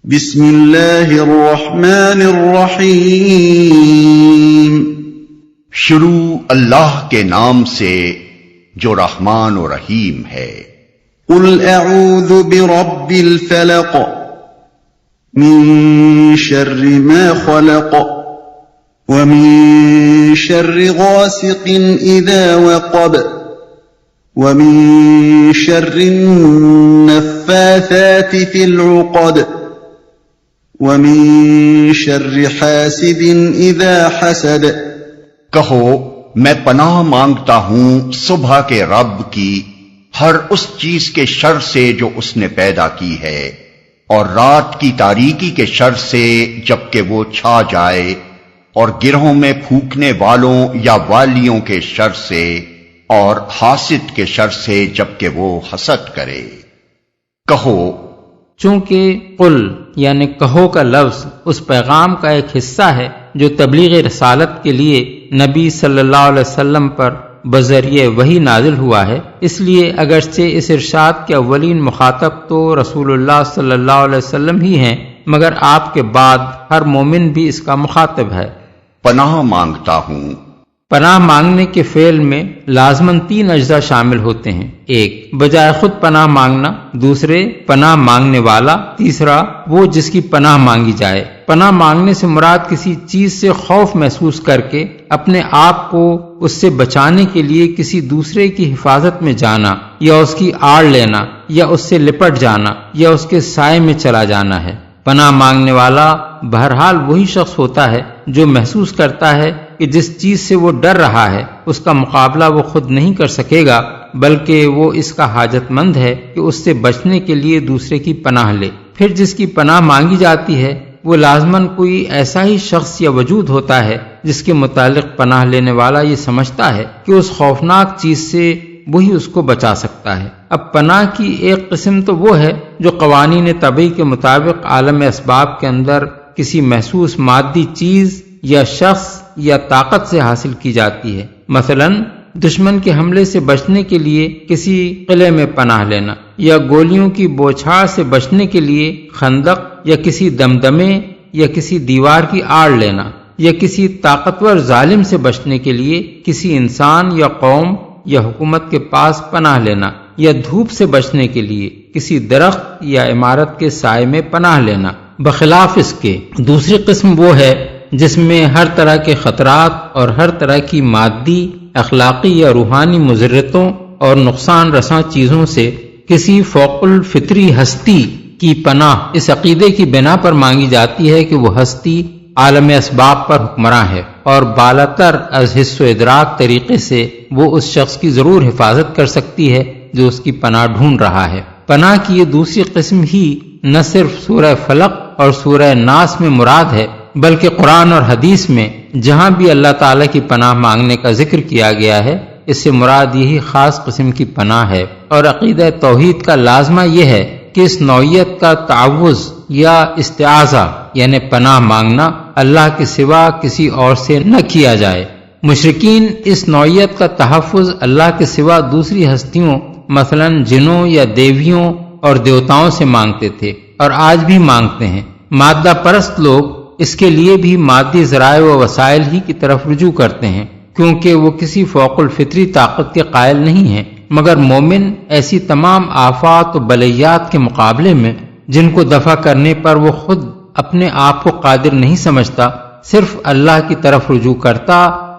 بسم اللہ الرحمن الرحیم شروع اللہ کے نام سے جو رحمان و رحیم ہے۔ قل اعوذ برب الفلق من شر ما خلق ومن شر غاسق اذا وقب ومن شر النفاثات في العقد ومن شر حاسد اذا حسد۔ کہو میں پناہ مانگتا ہوں صبح کے رب کی ہر اس چیز کے شر سے جو اس نے پیدا کی ہے، اور رات کی تاریکی کے شر سے جبکہ وہ چھا جائے، اور گرہوں میں پھونکنے والوں یا والیوں کے شر سے، اور حاسد کے شر سے جبکہ وہ حسد کرے۔ کہو چونکہ قل یعنی کہو کا لفظ اس پیغام کا ایک حصہ ہے جو تبلیغ رسالت کے لیے نبی صلی اللہ علیہ وسلم پر بذریعہ وحی نازل ہوا ہے، اس لیے اگرچہ اس ارشاد کے اولین مخاطب تو رسول اللہ صلی اللہ علیہ وسلم ہی ہیں، مگر آپ کے بعد ہر مومن بھی اس کا مخاطب ہے۔ پناہ مانگتا ہوں، پناہ مانگنے کے فعل میں لازماً 3 اجزاء شامل ہوتے ہیں: ایک بجائے خود پناہ مانگنا، دوسرے پناہ مانگنے والا، تیسرا وہ جس کی پناہ مانگی جائے۔ پناہ مانگنے سے مراد کسی چیز سے خوف محسوس کر کے اپنے آپ کو اس سے بچانے کے لیے کسی دوسرے کی حفاظت میں جانا، یا اس کی آڑ لینا، یا اس سے لپٹ جانا، یا اس کے سائے میں چلا جانا ہے۔ پناہ مانگنے والا بہرحال وہی شخص ہوتا ہے جو محسوس کرتا ہے کہ جس چیز سے وہ ڈر رہا ہے اس کا مقابلہ وہ خود نہیں کر سکے گا، بلکہ وہ اس کا حاجت مند ہے کہ اس سے بچنے کے لیے دوسرے کی پناہ لے۔ پھر جس کی پناہ مانگی جاتی ہے وہ لازماً کوئی ایسا ہی شخص یا وجود ہوتا ہے جس کے متعلق پناہ لینے والا یہ سمجھتا ہے کہ اس خوفناک چیز سے وہی اس کو بچا سکتا ہے۔ اب پناہ کی ایک قسم تو وہ ہے جو قوانین طبعی کے مطابق عالم اسباب کے اندر کسی محسوس مادی چیز یا شخص یا طاقت سے حاصل کی جاتی ہے، مثلا دشمن کے حملے سے بچنے کے لیے کسی قلعے میں پناہ لینا، یا گولیوں کی بوچھاڑ سے بچنے کے لیے خندق یا کسی دمدمے یا کسی دیوار کی آڑ لینا، یا کسی طاقتور ظالم سے بچنے کے لیے کسی انسان یا قوم یا حکومت کے پاس پناہ لینا، یا دھوپ سے بچنے کے لیے کسی درخت یا عمارت کے سائے میں پناہ لینا۔ بخلاف اس کے دوسری قسم وہ ہے جس میں ہر طرح کے خطرات اور ہر طرح کی مادی، اخلاقی یا روحانی مضرتوں اور نقصان رساں چیزوں سے کسی فوق الفطری ہستی کی پناہ اس عقیدے کی بنا پر مانگی جاتی ہے کہ وہ ہستی عالم اسباب پر حکمراں ہے، اور بالاتر از حس و ادراک طریقے سے وہ اس شخص کی ضرور حفاظت کر سکتی ہے جو اس کی پناہ ڈھونڈ رہا ہے۔ پناہ کی یہ دوسری قسم ہی نہ صرف سورہ فلق اور سورہ ناس میں مراد ہے، بلکہ قرآن اور حدیث میں جہاں بھی اللہ تعالیٰ کی پناہ مانگنے کا ذکر کیا گیا ہے اس سے مراد یہی خاص قسم کی پناہ ہے۔ اور عقیدہ توحید کا لازمہ یہ ہے کہ اس نوعیت کا تعوذ یا استعاذہ یعنی پناہ مانگنا اللہ کے سوا کسی اور سے نہ کیا جائے۔ مشرکین اس نوعیت کا تحفظ اللہ کے سوا دوسری ہستیوں مثلا جنوں یا دیویوں اور دیوتاؤں سے مانگتے تھے، اور آج بھی مانگتے ہیں۔ مادہ پرست لوگ اس کے لیے بھی مادی ذرائع و وسائل ہی کی طرف رجوع کرتے ہیں، کیونکہ وہ کسی فوق الفطری طاقت کے قائل نہیں ہیں، مگر مومن ایسی تمام آفات و بلیات کے مقابلے میں جن کو دفع کرنے پر وہ خود اپنے آپ کو قادر نہیں سمجھتا، صرف اللہ کی طرف رجوع کرتا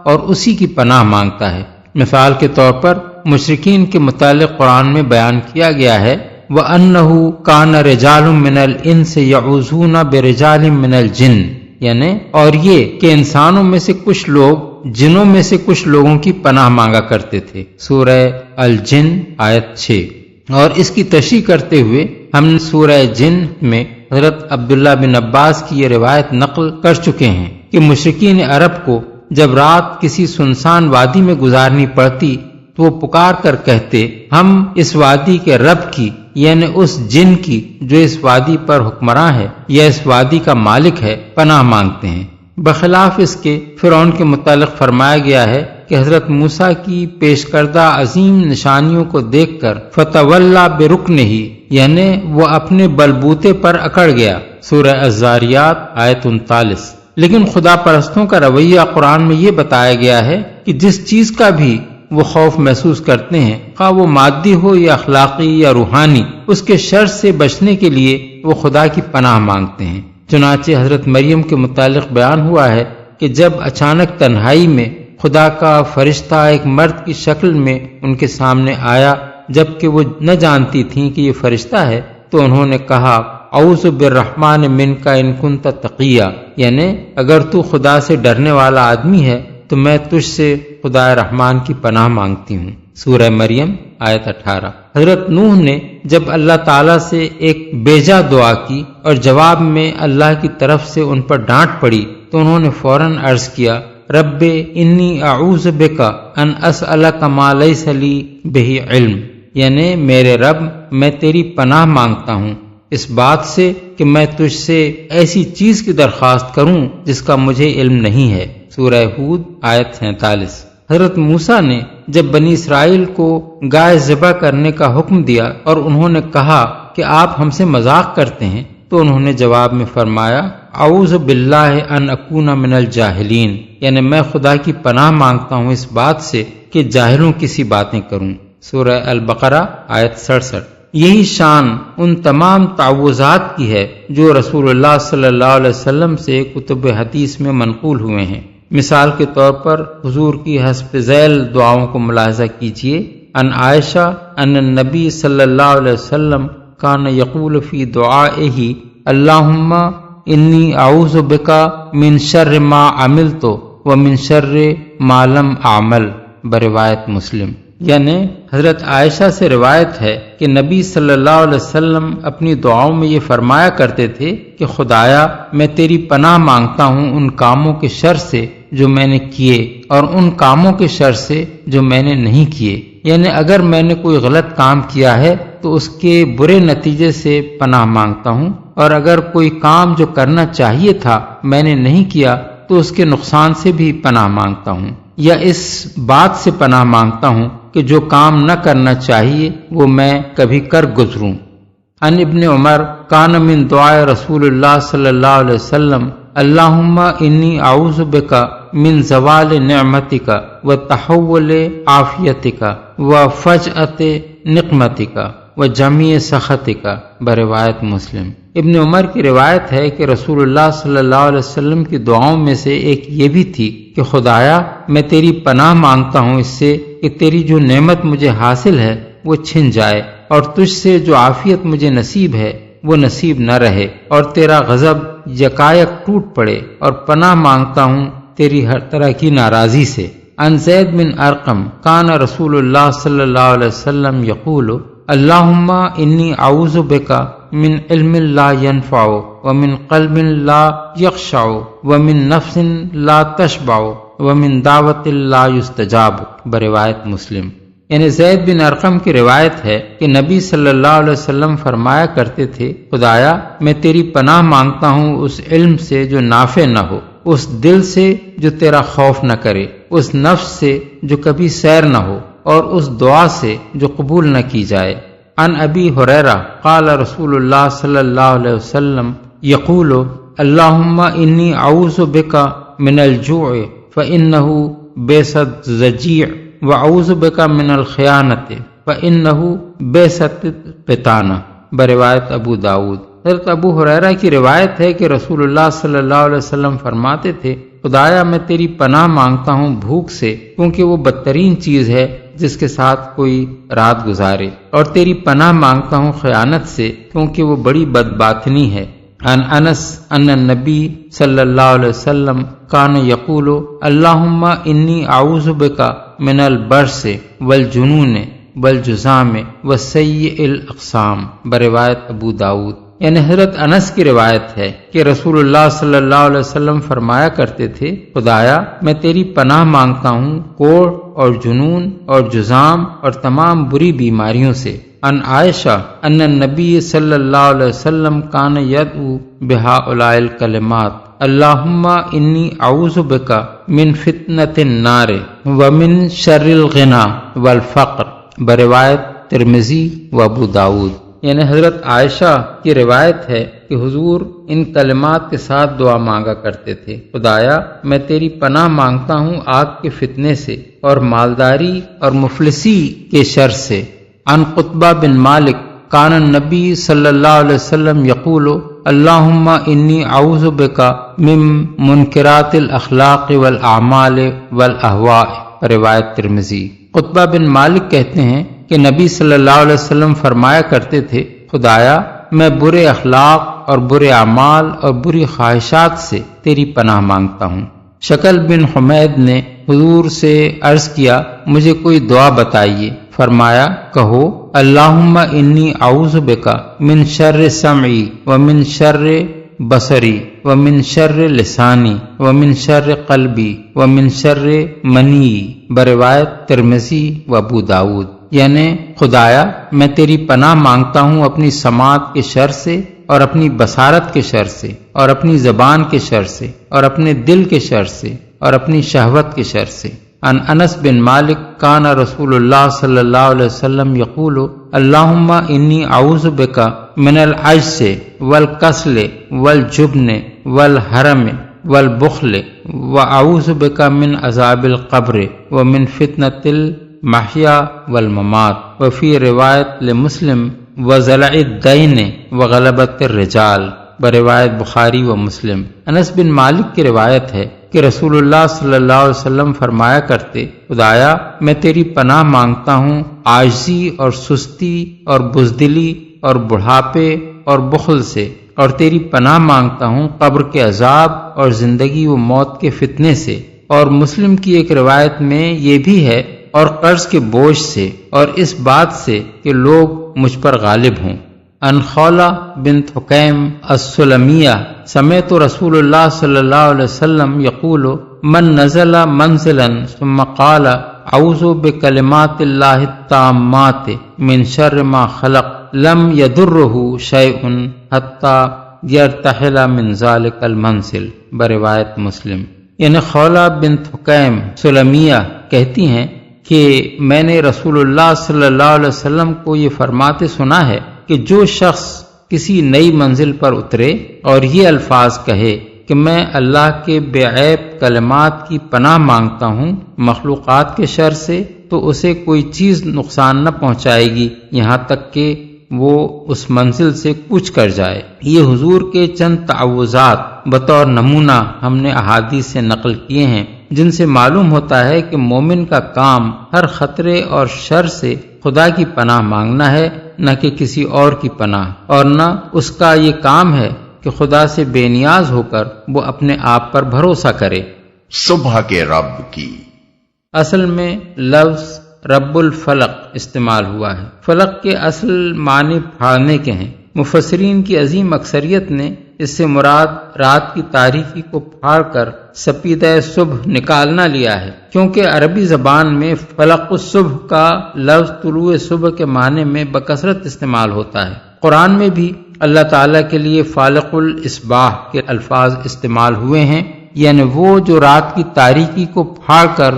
اور اسی کی پناہ مانگتا ہے۔ مثال کے طور پر مشرکین کے متعلق قرآن میں بیان کیا گیا ہے وَأَنَّهُ كَانَ رِجَالٌ مِّنَ الْإِنسِ يَعُوذُونَ بِرِجَالٍ مِّنَ الْجِنِّ، یعنی اور یہ کہ انسانوں میں سے کچھ لوگ جنوں میں سے کچھ لوگوں کی پناہ مانگا کرتے تھے، سورہ الجن آیت 6۔ اور اس کی تشریح کرتے ہوئے ہم سورہ جن میں حضرت عبداللہ بن عباس کی یہ روایت نقل کر چکے ہیں کہ مشرکین عرب کو جب رات کسی سنسان وادی میں گزارنی پڑتی تو وہ پکار کر کہتے ہم اس وادی کے رب کی یعنی اس جن کی جو اس وادی پر حکمراں ہے یا اس وادی کا مالک ہے پناہ مانگتے ہیں۔ بخلاف اس کے فرعون کے متعلق فرمایا گیا ہے کہ کہ حضرت موسیٰ کی پیش کردہ عظیم نشانیوں کو دیکھ کر فتولا برکنہ یعنی وہ اپنے بلبوتے پر اکڑ گیا۔ سورہ الذاریات آیت 39۔ لیکن خدا پرستوں کا رویہ قرآن میں یہ بتایا گیا ہے کہ جس چیز کا بھی وہ خوف محسوس کرتے ہیں، خواہ وہ مادی ہو یا اخلاقی یا روحانی، اس کے شر سے بچنے کے لیے وہ خدا کی پناہ مانگتے ہیں۔ چنانچہ حضرت مریم کے متعلق بیان ہوا ہے کہ جب اچانک تنہائی میں خدا کا فرشتہ ایک مرد کی شکل میں ان کے سامنے آیا، جبکہ وہ نہ جانتی تھیں کہ یہ فرشتہ ہے، تو انہوں نے کہا اعوذ بالرحمن منک ان کنت تقیا، یعنی اگر تو خدا سے ڈرنے والا آدمی ہے تو میں تجھ سے خدا رحمان کی پناہ مانگتی ہوں۔ سورہ مریم آیت 18۔ حضرت نوح نے جب اللہ تعالیٰ سے ایک بیجا دعا کی اور جواب میں اللہ کی طرف سے ان پر ڈانٹ پڑی تو انہوں نے فوراً عرض کیا رب انی اعوذ بک ان اسألک ما لیس لی بہ علم، یعنی میرے رب میں تیری پناہ مانگتا ہوں اس بات سے کہ میں تجھ سے ایسی چیز کی درخواست کروں جس کا مجھے علم نہیں ہے۔ سورہ ہود آیت 47۔ حضرت موسیٰ نے جب بنی اسرائیل کو گائے ذبح کرنے کا حکم دیا اور انہوں نے کہا کہ آپ ہم سے مذاق کرتے ہیں، تو انہوں نے جواب میں فرمایا اعوذ باللہ ان اکون من الجاہلین، یعنی میں خدا کی پناہ مانگتا ہوں اس بات سے کہ جاہلوں کی سی باتیں کروں۔ سورہ البقرہ آیت 67۔ یہی شان ان تمام تعوذات کی ہے جو رسول اللہ صلی اللہ علیہ وسلم سے کتب حدیث میں منقول ہوئے ہیں۔ مثال کے طور پر حضور کی حسب ذیل دعاؤں کو ملاحظہ کیجیے۔ ان عائشہ ان النبی صلی اللہ علیہ وسلم کان یقول فی دعائہ اللہم انی اعوذ بک من شر ما عملت ومن شر ما لم اعمل، بروایت مسلم۔ یعنی حضرت عائشہ سے روایت ہے کہ نبی صلی اللہ علیہ وسلم اپنی دعاؤں میں یہ فرمایا کرتے تھے کہ خدایا میں تیری پناہ مانگتا ہوں ان کاموں کے شر سے جو میں نے کیے اور ان کاموں کے شر سے جو میں نے نہیں کیے، یعنی اگر میں نے کوئی غلط کام کیا ہے تو اس کے برے نتیجے سے پناہ مانگتا ہوں، اور اگر کوئی کام جو کرنا چاہیے تھا میں نے نہیں کیا تو اس کے نقصان سے بھی پناہ مانگتا ہوں، یا اس بات سے پناہ مانگتا ہوں کہ جو کام نہ کرنا چاہیے وہ میں کبھی کر گزروں۔ ان ابن عمر کان من دعاء رسول اللہ صلی اللہ علیہ وسلم اللہم انی اعوذ بک من زوال نعمتک وتحول عافیتک وفجأۃ نقمتک وجمیع سخطک، بروایت مسلم۔ ابن عمر کی روایت ہے کہ رسول اللہ صلی اللہ علیہ وسلم کی دعاؤں میں سے ایک یہ بھی تھی کہ خدایا میں تیری پناہ مانگتا ہوں اس سے کہ تیری جو نعمت مجھے حاصل ہے وہ چھن جائے، اور تجھ سے جو عافیت مجھے نصیب ہے وہ نصیب نہ رہے، اور تیرا غضب یکایک ٹوٹ پڑے، اور پناہ مانگتا ہوں تیری ہر طرح کی ناراضی سے۔ عن زید بن ارقم کان رسول اللہ صلی اللہ علیہ وسلم یقول اللہم انی اعوذ بک من علم لا ينفع ومن قلب لا یخشع ومن نفس لا تشبع ومن دعوت لا یستجاب، بروایت مسلم۔ یعنی زید بن ارقم کی روایت ہے کہ نبی صلی اللہ علیہ وسلم فرمایا کرتے تھے خدایا میں تیری پناہ مانگتا ہوں اس علم سے جو نافع نہ ہو، اس دل سے جو تیرا خوف نہ کرے، اس نفس سے جو کبھی سیر نہ ہو، اور اس دعا سے جو قبول نہ کی جائے۔ عن ابی ہریرہ قال رسول اللہ صلی اللہ علیہ وسلم یقول اللہم انی اعوذ بک من الجوع فإنہ بیست زجیع وَأَعُوذُ بِكَ مِنَ الْخِيَانَةِ فَإِنَّهُ بِئْسَتِ الْبِطَانَةُ، بروایت ابو داؤد۔ حضرت ابو ہریرہ کی روایت ہے کہ رسول اللہ صلی اللہ علیہ وسلم فرماتے تھے خدایا میں تیری پناہ مانگتا ہوں بھوک سے، کیونکہ وہ بدترین چیز ہے جس کے ساتھ کوئی رات گزارے، اور تیری پناہ مانگتا ہوں خیانت سے، کیونکہ وہ بڑی بدباطنی ہے۔ عن انس ان النبی صلی اللہ علیہ وسلم کان یقول اللہم انی اعوذ بک من البرس والجنون والجذام وسیء الاقسام، بروایت ابو داؤد۔ یعنی حضرت انس کی روایت ہے کہ رسول اللہ صلی اللہ علیہ وسلم فرمایا کرتے تھے خدایا میں تیری پناہ مانگتا ہوں کوڑ اور جنون اور جذام اور تمام بری بیماریوں سے۔ عن عائشہ ان النبی صلی اللہ علیہ وسلم کان یدعو بہؤلاء الکلمات اللہم انی اعوذ بک من فتنة النار ومن شر الغنى والفقر بروایت ترمذی و ابو داود۔ یعنی حضرت عائشہ کی روایت ہے کہ حضور ان کلمات کے ساتھ دعا مانگا کرتے تھے: خدایا میں تیری پناہ مانگتا ہوں آگ کے فتنے سے اور مالداری اور مفلسی کے شر سے۔ عن قطبہ بن مالک کان النبی صلی اللہ علیہ وسلم یقول اللہم انی اعوذ بک من منکرات الاخلاق والاعمال والاہواء، روایت ترمذی۔ قطبہ بن مالک کہتے ہیں کہ نبی صلی اللہ علیہ وسلم فرمایا کرتے تھے: خدایا میں برے اخلاق اور برے اعمال اور بری خواہشات سے تیری پناہ مانگتا ہوں۔ شکل بن حمید نے حضور سے عرض کیا: مجھے کوئی دعا بتائیے۔ فرمایا: کہو اللہم انی اعوذ بک من شر سمعی ومن شر بصری ومن شر لسانی ومن شر قلبی ومن شر منی، بروایت ترمذی و ابو داود۔ یعنی خدایا میں تیری پناہ مانگتا ہوں اپنی سماعت کے شر سے اور اپنی بصارت کے شر سے اور اپنی زبان کے شر سے اور اپنے دل کے شر سے اور اپنی شہوت کے شر سے۔ عن انس بن مالک کان رسول اللہ صلی اللہ علیہ وسلم یقول اللہم انی اعوذ بک من العجز والکسل والجبن والحرم والبخل واعوذ بک من عذاب القبر ومن فتنة المحیا والممات، وفی روایت لمسلم وزلع الدین وغلبۃ الرجال، بروایت بخاری و مسلم۔ انس بن مالک کی روایت ہے کہ رسول اللہ صلی اللہ علیہ وسلم فرمایا کرتے: خدایا میں تیری پناہ مانگتا ہوں عاجزی اور سستی اور بزدلی اور بڑھاپے اور بخل سے، اور تیری پناہ مانگتا ہوں قبر کے عذاب اور زندگی و موت کے فتنے سے۔ اور مسلم کی ایک روایت میں یہ بھی ہے: اور قرض کے بوجھ سے اور اس بات سے کہ لوگ مجھ پر غالب ہوں۔ عن خولہ بنت حکیم السلمیہ سمعت رسول اللہ صلی اللہ علیہ وسلم یقول من نزل منزلا ثم قال اعوذ بکلمات اللہ التامات من شر ما خلق لم يضره شیء حتی یرتحل من ذلک المنزل، بروایت مسلم۔ یعنی خولہ بنت حکیم سلمیہ کہتی ہیں کہ میں نے رسول اللہ صلی اللہ علیہ وسلم کو یہ فرماتے سنا ہے کہ جو شخص کسی نئی منزل پر اترے اور یہ الفاظ کہے کہ میں اللہ کے بے عیب کلمات کی پناہ مانگتا ہوں مخلوقات کے شر سے، تو اسے کوئی چیز نقصان نہ پہنچائے گی یہاں تک کہ وہ اس منزل سے کوچ کر جائے۔ یہ حضور کے چند تعوذات بطور نمونہ ہم نے احادیث سے نقل کیے ہیں، جن سے معلوم ہوتا ہے کہ مومن کا کام ہر خطرے اور شر سے خدا کی پناہ مانگنا ہے، نہ کہ کسی اور کی پناہ، اور نہ اس کا یہ کام ہے کہ خدا سے بے نیاز ہو کر وہ اپنے آپ پر بھروسہ کرے۔ صبح کے رب کی اصل میں لفظ رب الفلق استعمال ہوا ہے۔ فلق کے اصل معنی پھاڑنے کے ہیں۔ مفسرین کی عظیم اکثریت نے اس سے مراد رات کی تاریکی کو پھاڑ کر سپیدہ صبح نکالنا لیا ہے، کیونکہ عربی زبان میں فلق الصبح کا لفظ طلوع صبح کے معنی میں بکثرت استعمال ہوتا ہے۔ قرآن میں بھی اللہ تعالیٰ کے لیے فالق الاصباح کے الفاظ استعمال ہوئے ہیں، یعنی وہ جو رات کی تاریکی کو پھاڑ کر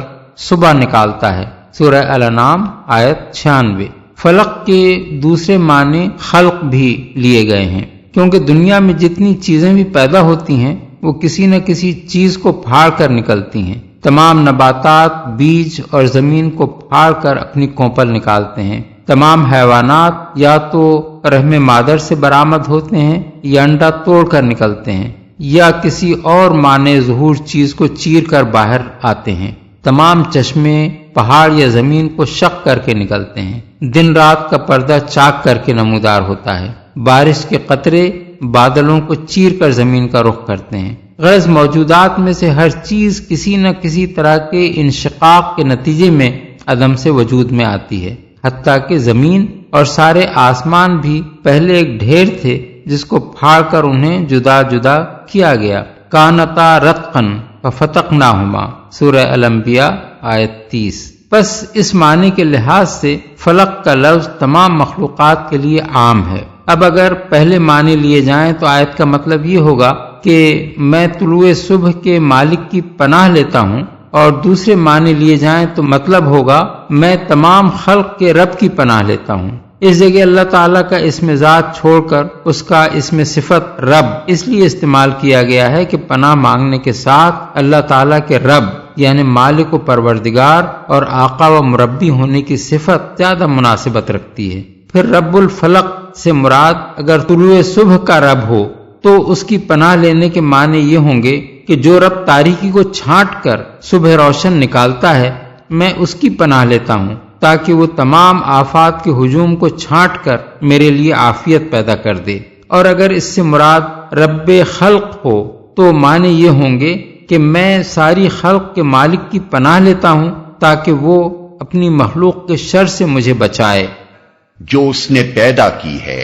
صبح نکالتا ہے۔ سورہ الانعام آیت 96۔ فلق کے دوسرے معنی خلق بھی لیے گئے ہیں، کیونکہ دنیا میں جتنی چیزیں بھی پیدا ہوتی ہیں وہ کسی نہ کسی چیز کو پھاڑ کر نکلتی ہیں۔ تمام نباتات بیج اور زمین کو پھاڑ کر اپنی کونپل نکالتے ہیں۔ تمام حیوانات یا تو رحم مادر سے برآمد ہوتے ہیں یا انڈا توڑ کر نکلتے ہیں، یا کسی اور مانع ظہور چیز کو چیر کر باہر آتے ہیں۔ تمام چشمے پہاڑ یا زمین کو شق کر کے نکلتے ہیں۔ دن رات کا پردہ چاک کر کے نمودار ہوتا ہے۔ بارش کے قطرے بادلوں کو چیر کر زمین کا رخ کرتے ہیں۔ غرض موجودات میں سے ہر چیز کسی نہ کسی طرح کے انشقاق کے نتیجے میں عدم سے وجود میں آتی ہے، حتیٰ کہ زمین اور سارے آسمان بھی پہلے ایک ڈھیر تھے جس کو پھاڑ کر انہیں جدا جدا کیا گیا۔ کانتا رتقن ففتقناہما، سورہ الانبیاء آیت 30۔ بس اس معنی کے لحاظ سے فلق کا لفظ تمام مخلوقات کے لیے عام ہے۔ اب اگر پہلے معنی لیے جائیں تو آیت کا مطلب یہ ہوگا کہ میں طلوع صبح کے مالک کی پناہ لیتا ہوں اور دوسرے معنی لیے جائیں تو مطلب ہوگا میں تمام خلق کے رب کی پناہ لیتا ہوں۔ اس جگہ اللہ تعالیٰ کا اسم ذات چھوڑ کر اس کا اسم صفت رب اس لیے استعمال کیا گیا ہے کہ پناہ مانگنے کے ساتھ اللہ تعالیٰ کے رب یعنی مالک و پروردگار اور آقا و مربی ہونے کی صفت زیادہ مناسبت رکھتی ہے۔ پھر رب الفلق سے مراد اگر طلوع صبح کا رب ہو تو اس کی پناہ لینے کے معنی یہ ہوں گے کہ جو رب تاریکی کو چھانٹ کر صبح روشن نکالتا ہے میں اس کی پناہ لیتا ہوں تاکہ وہ تمام آفات کے ہجوم کو چھانٹ کر میرے لیے عافیت پیدا کر دے۔ اور اگر اس سے مراد رب خلق ہو تو معنی یہ ہوں گے کہ میں ساری خلق کے مالک کی پناہ لیتا ہوں تاکہ وہ اپنی مخلوق کے شر سے مجھے بچائے جو اس نے پیدا کی ہے۔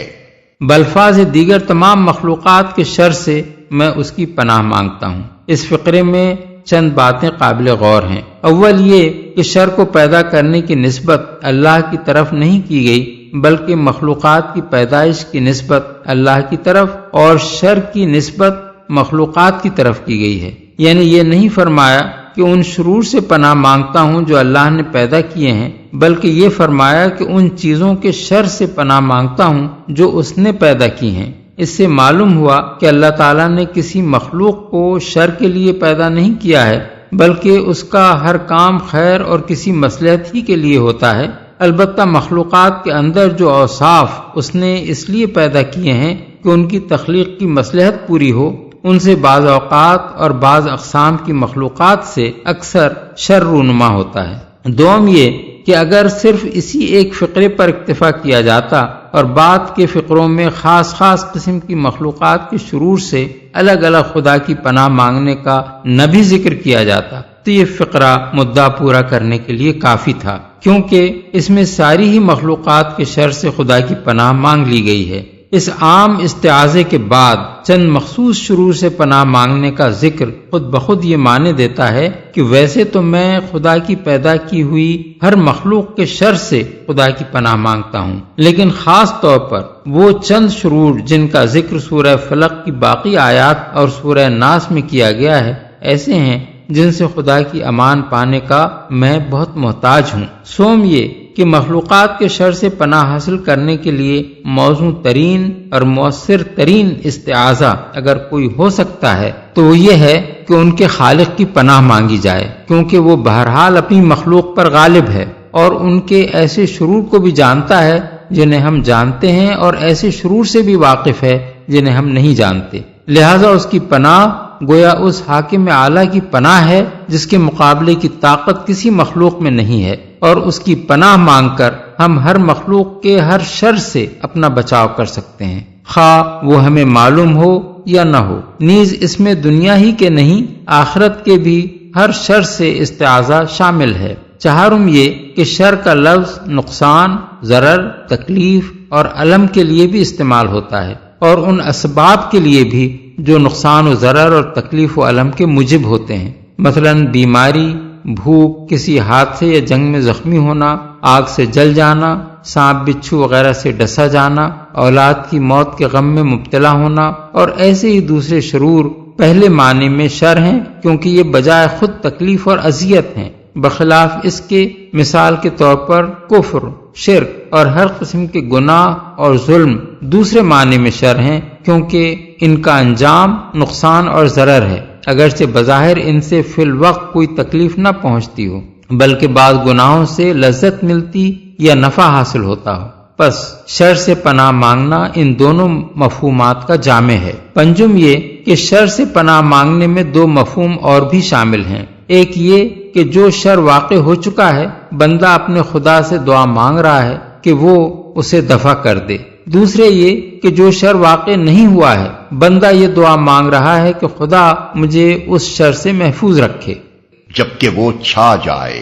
بالفاظ دیگر تمام مخلوقات کے شر سے میں اس کی پناہ مانگتا ہوں۔ اس فقرے میں چند باتیں قابل غور ہیں۔ اول یہ کہ شر کو پیدا کرنے کی نسبت اللہ کی طرف نہیں کی گئی بلکہ مخلوقات کی پیدائش کی نسبت اللہ کی طرف اور شر کی نسبت مخلوقات کی طرف کی گئی ہے۔ یعنی یہ نہیں فرمایا کہ ان شرور سے پناہ مانگتا ہوں جو اللہ نے پیدا کیے ہیں بلکہ یہ فرمایا کہ ان چیزوں کے شر سے پناہ مانگتا ہوں جو اس نے پیدا کی ہیں۔ اس سے معلوم ہوا کہ اللہ تعالیٰ نے کسی مخلوق کو شر کے لیے پیدا نہیں کیا ہے بلکہ اس کا ہر کام خیر اور کسی مصلحت ہی کے لیے ہوتا ہے۔ البتہ مخلوقات کے اندر جو اوصاف اس نے اس لیے پیدا کیے ہیں کہ ان کی تخلیق کی مصلحت پوری ہو، ان سے بعض اوقات اور بعض اقسام کی مخلوقات سے اکثر شر رونما ہوتا ہے۔ دوم یہ کہ اگر صرف اسی ایک فقرے پر اکتفا کیا جاتا اور بعد کے فقروں میں خاص قسم کی مخلوقات کے شرور سے الگ الگ خدا کی پناہ مانگنے کا نہ بھی ذکر کیا جاتا تو یہ فقرہ مدعا پورا کرنے کے لیے کافی تھا، کیونکہ اس میں ساری ہی مخلوقات کے شر سے خدا کی پناہ مانگ لی گئی ہے۔ اس عام استعاذے کے بعد چند مخصوص شرور سے پناہ مانگنے کا ذکر خود بخود یہ معنی دیتا ہے کہ ویسے تو میں خدا کی پیدا کی ہوئی ہر مخلوق کے شر سے خدا کی پناہ مانگتا ہوں، لیکن خاص طور پر وہ چند شرور جن کا ذکر سورہ فلق کی باقی آیات اور سورہ ناس میں کیا گیا ہے ایسے ہیں جن سے خدا کی امان پانے کا میں بہت محتاج ہوں۔ سوم یہ کہ مخلوقات کے شر سے پناہ حاصل کرنے کے لیے موزوں ترین اور مؤثر ترین استعاذہ اگر کوئی ہو سکتا ہے تو وہ یہ ہے کہ ان کے خالق کی پناہ مانگی جائے، کیونکہ وہ بہرحال اپنی مخلوق پر غالب ہے اور ان کے ایسے شرور کو بھی جانتا ہے جنہیں ہم جانتے ہیں اور ایسے شرور سے بھی واقف ہے جنہیں ہم نہیں جانتے۔ لہذا اس کی پناہ گویا اس حاکم اعلیٰ کی پناہ ہے جس کے مقابلے کی طاقت کسی مخلوق میں نہیں ہے، اور اس کی پناہ مانگ کر ہم ہر مخلوق کے ہر شر سے اپنا بچاؤ کر سکتے ہیں، خواہ وہ ہمیں معلوم ہو یا نہ ہو۔ نیز اس میں دنیا ہی کے نہیں آخرت کے بھی ہر شر سے استعاذہ شامل ہے۔ چہارم یہ کہ شر کا لفظ نقصان، ضرر، تکلیف اور الم کے لیے بھی استعمال ہوتا ہے، اور ان اسباب کے لیے بھی جو نقصان و ضرر اور تکلیف و الم کے موجب ہوتے ہیں، مثلا بیماری، بھوک، کسی حادثے یا جنگ میں زخمی ہونا، آگ سے جل جانا، سانپ بچھو وغیرہ سے ڈسا جانا، اولاد کی موت کے غم میں مبتلا ہونا اور ایسے ہی دوسرے شرور پہلے معنی میں شر ہیں کیونکہ یہ بجائے خود تکلیف اور اذیت ہیں، بخلاف اس کے مثال کے طور پر کفر، شرک اور ہر قسم کے گناہ اور ظلم دوسرے معنی میں شر ہیں کیونکہ ان کا انجام نقصان اور ضرر ہے، اگرچہ بظاہر ان سے فی الوقت کوئی تکلیف نہ پہنچتی ہو بلکہ بعض گناہوں سے لذت ملتی یا نفع حاصل ہوتا ہو۔ پس شر سے پناہ مانگنا ان دونوں مفہومات کا جامع ہے۔ پنجم یہ کہ شر سے پناہ مانگنے میں دو مفہوم اور بھی شامل ہیں۔ ایک یہ کہ جو شر واقع ہو چکا ہے بندہ اپنے خدا سے دعا مانگ رہا ہے کہ وہ اسے دفع کر دے، دوسرے یہ کہ جو شر واقع نہیں ہوا ہے بندہ یہ دعا مانگ رہا ہے کہ خدا مجھے اس شر سے محفوظ رکھے جبکہ وہ چھا جائے۔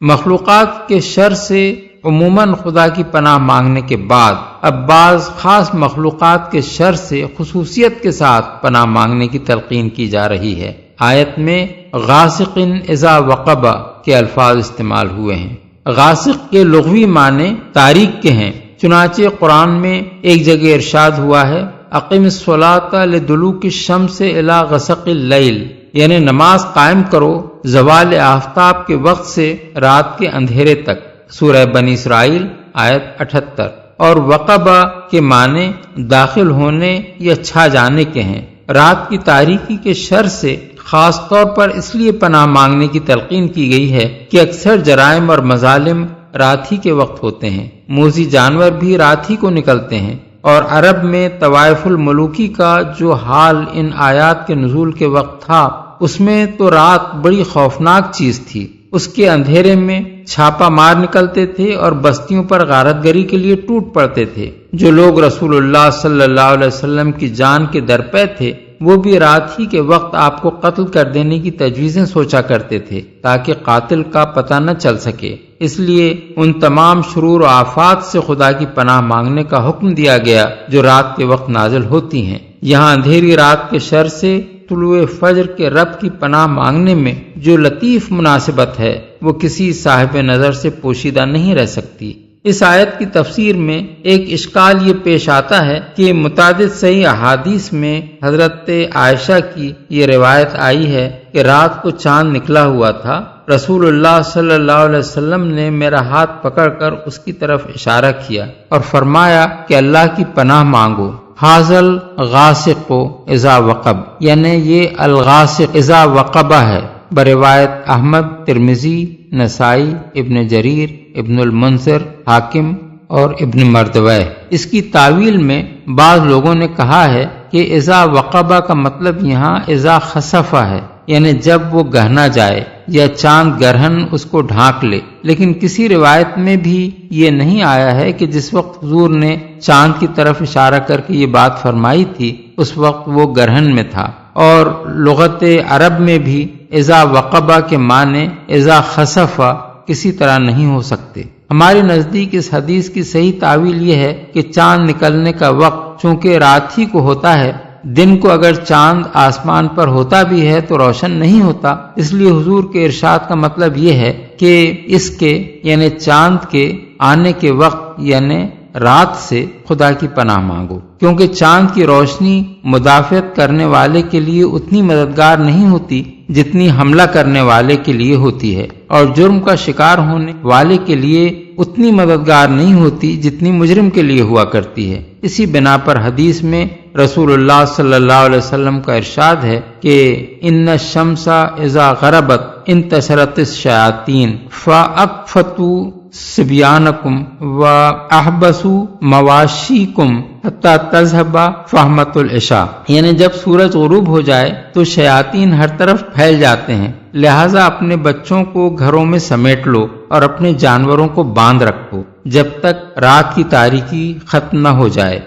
مخلوقات کے شر سے عموماً خدا کی پناہ مانگنے کے بعد اب بعض خاص مخلوقات کے شر سے خصوصیت کے ساتھ پناہ مانگنے کی تلقین کی جا رہی ہے۔ آیت میں غاسق اذا وقب کے الفاظ استعمال ہوئے ہیں۔ غاسق کے لغوی معنی تاریک کے ہیں، چنانچہ قرآن میں ایک جگہ ارشاد ہوا ہے اقم الصلاۃ لدلوک الشمس الی غسق اللیل، یعنی نماز قائم کرو زوال آفتاب کے وقت سے رات کے اندھیرے تک، سورہ بنی اسرائیل آیت 78۔ اور وقبہ کے معنی داخل ہونے یا چھا جانے کے ہیں۔ رات کی تاریکی کے شر سے خاص طور پر اس لیے پناہ مانگنے کی تلقین کی گئی ہے کہ اکثر جرائم اور مظالم رات ہی کے وقت ہوتے ہیں، موذی جانور بھی رات ہی کو نکلتے ہیں، اور عرب میں طوائف الملوکی کا جو حال ان آیات کے نزول کے وقت تھا اس میں تو رات بڑی خوفناک چیز تھی۔ اس کے اندھیرے میں چھاپا مار نکلتے تھے اور بستیوں پر غارت گری کے لیے ٹوٹ پڑتے تھے۔ جو لوگ رسول اللہ صلی اللہ علیہ وسلم کی جان کے درپے تھے وہ بھی رات ہی کے وقت آپ کو قتل کر دینے کی تجویزیں سوچا کرتے تھے تاکہ قاتل کا پتہ نہ چل سکے۔ اس لیے ان تمام شرور و آفات سے خدا کی پناہ مانگنے کا حکم دیا گیا جو رات کے وقت نازل ہوتی ہیں۔ یہاں اندھیری رات کے شر سے طلوع فجر کے رب کی پناہ مانگنے میں جو لطیف مناسبت ہے وہ کسی صاحب نظر سے پوشیدہ نہیں رہ سکتی۔ اس آیت کی تفسیر میں ایک اشکال یہ پیش آتا ہے کہ متعدد صحیح احادیث میں حضرت عائشہ کی یہ روایت آئی ہے کہ رات کو چاند نکلا ہوا تھا، رسول اللہ صلی اللہ علیہ وسلم نے میرا ہاتھ پکڑ کر اس کی طرف اشارہ کیا اور فرمایا کہ اللہ کی پناہ مانگو، حاضل غاسق اذا وقب، یعنی یہ الغاسق اذا وقبہ ہے، بروایت احمد، ترمذی، نسائی، ابن جریر، ابن المنذر، حاکم اور ابن مردویہ۔ اس کی تعویل میں بعض لوگوں نے کہا ہے کہ اذا وقبہ کا مطلب یہاں اذا خسفہ ہے، یعنی جب وہ گہنا جائے یا چاند گرہن اس کو ڈھانک لے، لیکن کسی روایت میں بھی یہ نہیں آیا ہے کہ جس وقت حضور نے چاند کی طرف اشارہ کر کے یہ بات فرمائی تھی اس وقت وہ گرہن میں تھا۔ اور لغت عرب میں بھی اذا وقبہ کے معنی اذا خسفہ کسی طرح نہیں ہو سکتے۔ ہمارے نزدیک اس حدیث کی صحیح تعویل یہ ہے کہ چاند نکلنے کا وقت چونکہ رات ہی کو ہوتا ہے، دن کو اگر چاند آسمان پر ہوتا بھی ہے تو روشن نہیں ہوتا، اس لیے حضور کے ارشاد کا مطلب یہ ہے کہ اس کے یعنی چاند کے آنے کے وقت یعنی رات سے خدا کی پناہ مانگو، کیونکہ چاند کی روشنی مدافعت کرنے والے کے لیے اتنی مددگار نہیں ہوتی جتنی حملہ کرنے والے کے لیے ہوتی ہے، اور جرم کا شکار ہونے والے کے لیے اتنی مددگار نہیں ہوتی جتنی مجرم کے لیے ہوا کرتی ہے۔ اسی بنا پر حدیث میں رسول اللہ صلی اللہ علیہ وسلم کا ارشاد ہے کہ ان الشمس اذا غربت انتشرت الشیاطین فاقفتوا صبیانکم واحبسوا مواشیکم حتی تذهب فہمۃ العشاء، یعنی جب سورج غروب ہو جائے تو شیاطین ہر طرف پھیل جاتے ہیں، لہذا اپنے بچوں کو گھروں میں سمیٹ لو اور اپنے جانوروں کو باندھ رکھو جب تک رات کی تاریکی ختم نہ ہو جائے۔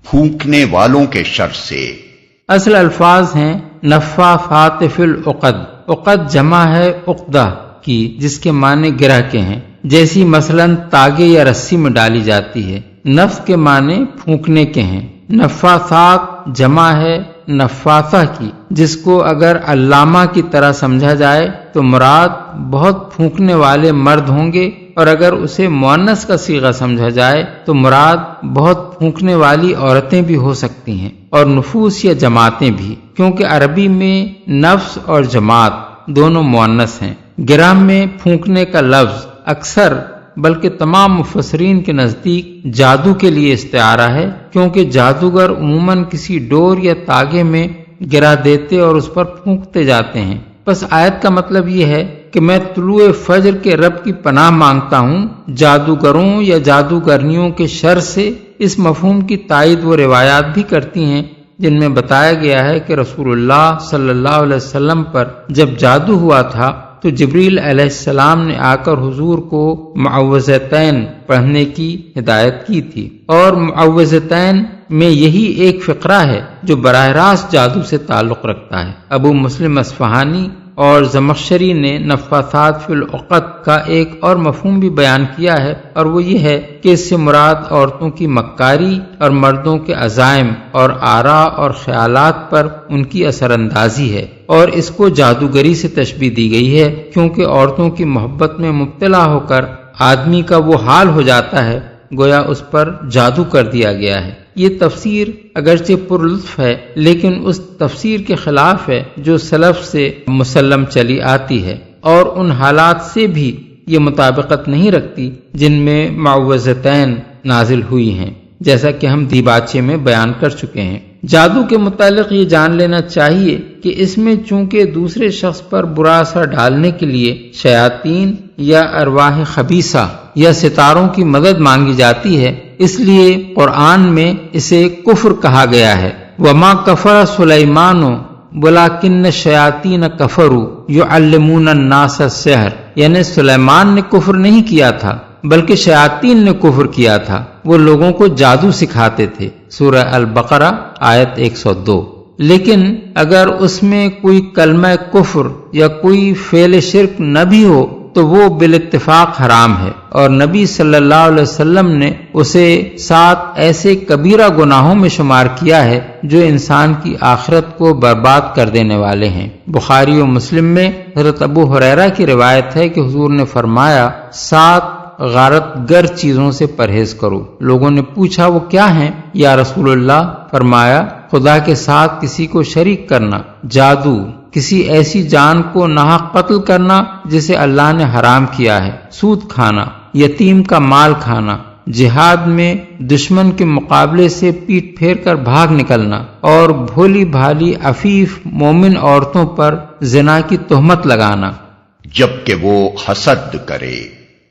پھونکنے والوں کے شر سے اصل الفاظ ہیں نفاثات فی العقد، عقد جمع ہے عقدہ کی جس کے معنی گرہ کے ہیں، جیسی مثلاً تاگے یا رسی میں ڈالی جاتی ہے۔ نفس کے معنی پھونکنے کے ہیں۔ نفاثات جمع ہے نفاثہ کی، جس کو اگر علامہ کی طرح سمجھا جائے تو مراد بہت پھونکنے والے مرد ہوں گے، اور اگر اسے مؤنث کا صیغہ سمجھا جائے تو مراد بہت پھونکنے والی عورتیں بھی ہو سکتی ہیں، اور نفوس یا جماعتیں بھی، کیونکہ عربی میں نفس اور جماعت دونوں مؤنث ہیں۔ گرام میں پھونکنے کا لفظ اکثر بلکہ تمام مفسرین کے نزدیک جادو کے لیے استعارہ ہے، کیونکہ جادوگر عموماً کسی ڈور یا تاگے میں گرا دیتے اور اس پر پھونکتے جاتے ہیں۔ بس آیت کا مطلب یہ ہے کہ میں طلوع فجر کے رب کی پناہ مانگتا ہوں جادوگروں یا جادوگرنیوں کے شر سے۔ اس مفہوم کی تائید وہ روایات بھی کرتی ہیں جن میں بتایا گیا ہے کہ رسول اللہ صلی اللہ علیہ وسلم پر جب جادو ہوا تھا تو جبریل علیہ السلام نے آ کر حضور کو معوذتین پڑھنے کی ہدایت کی تھی، اور معوذتین میں یہی ایک فقرہ ہے جو براہ راست جادو سے تعلق رکھتا ہے۔ ابو مسلم اصفہانی اور زمخشری نے نفاثات فی العقد کا ایک اور مفہوم بھی بیان کیا ہے، اور وہ یہ ہے کہ اس سے مراد عورتوں کی مکاری اور مردوں کے عزائم اور آراء اور خیالات پر ان کی اثر اندازی ہے، اور اس کو جادوگری سے تشبیہ دی گئی ہے، کیونکہ عورتوں کی محبت میں مبتلا ہو کر آدمی کا وہ حال ہو جاتا ہے گویا اس پر جادو کر دیا گیا ہے۔ یہ تفسیر اگرچہ پر لطف ہے لیکن اس تفسیر کے خلاف ہے جو سلف سے مسلم چلی آتی ہے، اور ان حالات سے بھی یہ مطابقت نہیں رکھتی جن میں معوذتین نازل ہوئی ہیں، جیسا کہ ہم دیباچے میں بیان کر چکے ہیں۔ جادو کے متعلق یہ جان لینا چاہیے کہ اس میں چونکہ دوسرے شخص پر برا اثر ڈالنے کے لیے شیاطین یا ارواح خبیثہ یا ستاروں کی مدد مانگی جاتی ہے، اس لیے قرآن میں اسے کفر کہا گیا ہے۔ وما کفر سلیمان ولکن الشیاطین کفروا یعلمون الناس السحر، یعنی سلیمان نے کفر نہیں کیا تھا بلکہ شیاطین نے کفر کیا تھا، وہ لوگوں کو جادو سکھاتے تھے۔ سورہ البقرہ آیت 102۔ لیکن اگر اس میں کوئی کلمہ کفر یا کوئی فعل شرک نہ بھی ہو تو وہ بالاتفاق حرام ہے، اور نبی صلی اللہ علیہ وسلم نے اسے 7 ایسے کبیرہ گناہوں میں شمار کیا ہے جو انسان کی آخرت کو برباد کر دینے والے ہیں۔ بخاری و مسلم میں حضرت ابو ہریرہ کی روایت ہے کہ حضور نے فرمایا 7 غارت گر چیزوں سے پرہیز کرو۔ لوگوں نے پوچھا وہ کیا ہیں یا رسول اللہ؟ فرمایا خدا کے ساتھ کسی کو شریک کرنا، جادو، کسی ایسی جان کو ناحق قتل کرنا جسے اللہ نے حرام کیا ہے، سود کھانا، یتیم کا مال کھانا، جہاد میں دشمن کے مقابلے سے پیٹ پھیر کر بھاگ نکلنا، اور بھولی بھالی عفیف مومن عورتوں پر زنا کی تہمت لگانا۔ جبکہ وہ حسد کرے۔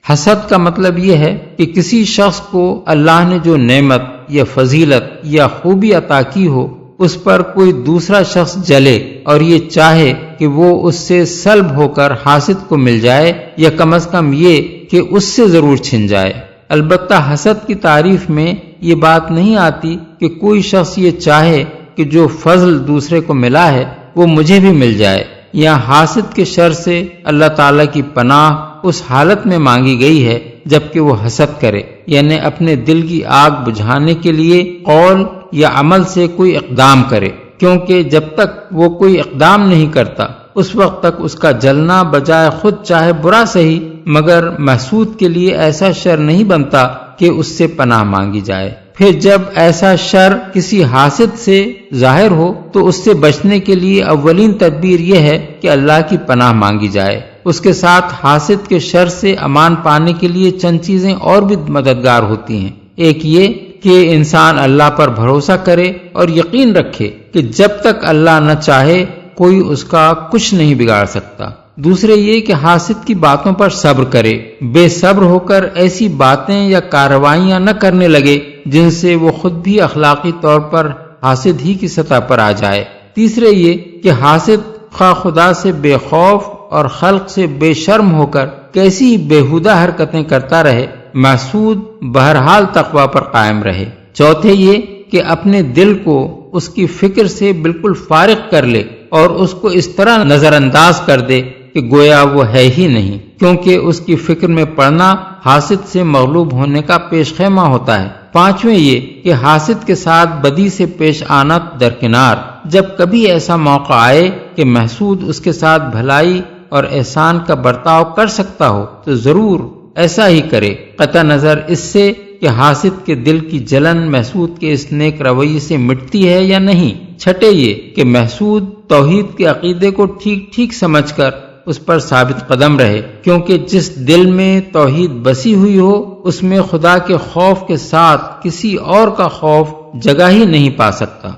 حسد کا مطلب یہ ہے کہ کسی شخص کو اللہ نے جو نعمت یا فضیلت یا خوبی عطا کی ہو اس پر کوئی دوسرا شخص جلے اور یہ چاہے کہ وہ اس سے سلب ہو کر حاسد کو مل جائے، یا کم از کم یہ کہ اس سے ضرور چھن جائے۔ البتہ حسد کی تعریف میں یہ بات نہیں آتی کہ کوئی شخص یہ چاہے کہ جو فضل دوسرے کو ملا ہے وہ مجھے بھی مل جائے۔ یہاں حاسد کے شر سے اللہ تعالیٰ کی پناہ اس حالت میں مانگی گئی ہے جبکہ وہ حسد کرے، یعنی اپنے دل کی آگ بجھانے کے لیے قول یا عمل سے کوئی اقدام کرے، کیونکہ جب تک وہ کوئی اقدام نہیں کرتا اس وقت تک اس کا جلنا بجائے خود چاہے برا صحیح مگر محسود کے لیے ایسا شر نہیں بنتا کہ اس سے پناہ مانگی جائے۔ پھر جب ایسا شر کسی حاسد سے ظاہر ہو تو اس سے بچنے کے لیے اولین تدبیر یہ ہے کہ اللہ کی پناہ مانگی جائے۔ اس کے ساتھ حاسد کے شر سے امان پانے کے لیے چند چیزیں اور بھی مددگار ہوتی ہیں۔ ایک یہ کہ انسان اللہ پر بھروسہ کرے اور یقین رکھے کہ جب تک اللہ نہ چاہے کوئی اس کا کچھ نہیں بگاڑ سکتا۔ دوسرے یہ کہ حاسد کی باتوں پر صبر کرے، بے صبر ہو کر ایسی باتیں یا کارروائیاں نہ کرنے لگے جن سے وہ خود بھی اخلاقی طور پر حاسد ہی کی سطح پر آ جائے۔ تیسرے یہ کہ حاسد خواہ خدا سے بے خوف اور خلق سے بے شرم ہو کر کیسی بےہودہ حرکتیں کرتا رہے، محسود بہرحال تقوی پر قائم رہے۔ چوتھے یہ کہ اپنے دل کو اس کی فکر سے بالکل فارغ کر لے اور اس کو اس طرح نظر انداز کر دے کہ گویا وہ ہے ہی نہیں، کیونکہ اس کی فکر میں پڑنا حاسد سے مغلوب ہونے کا پیش خیمہ ہوتا ہے۔ پانچویں یہ کہ حاسد کے ساتھ بدی سے پیش آنا درکنار، جب کبھی ایسا موقع آئے کہ محسود اس کے ساتھ بھلائی اور احسان کا برتاؤ کر سکتا ہو تو ضرور ایسا ہی کرے، قطع نظر اس سے کہ حاسد کے دل کی جلن محسود کے اس نیک رویے سے مٹتی ہے یا نہیں۔ چھٹے یہ کہ محسود توحید کے عقیدے کو ٹھیک ٹھیک سمجھ کر اس پر ثابت قدم رہے، کیونکہ جس دل میں توحید بسی ہوئی ہو اس میں خدا کے خوف کے ساتھ کسی اور کا خوف جگہ ہی نہیں پا سکتا۔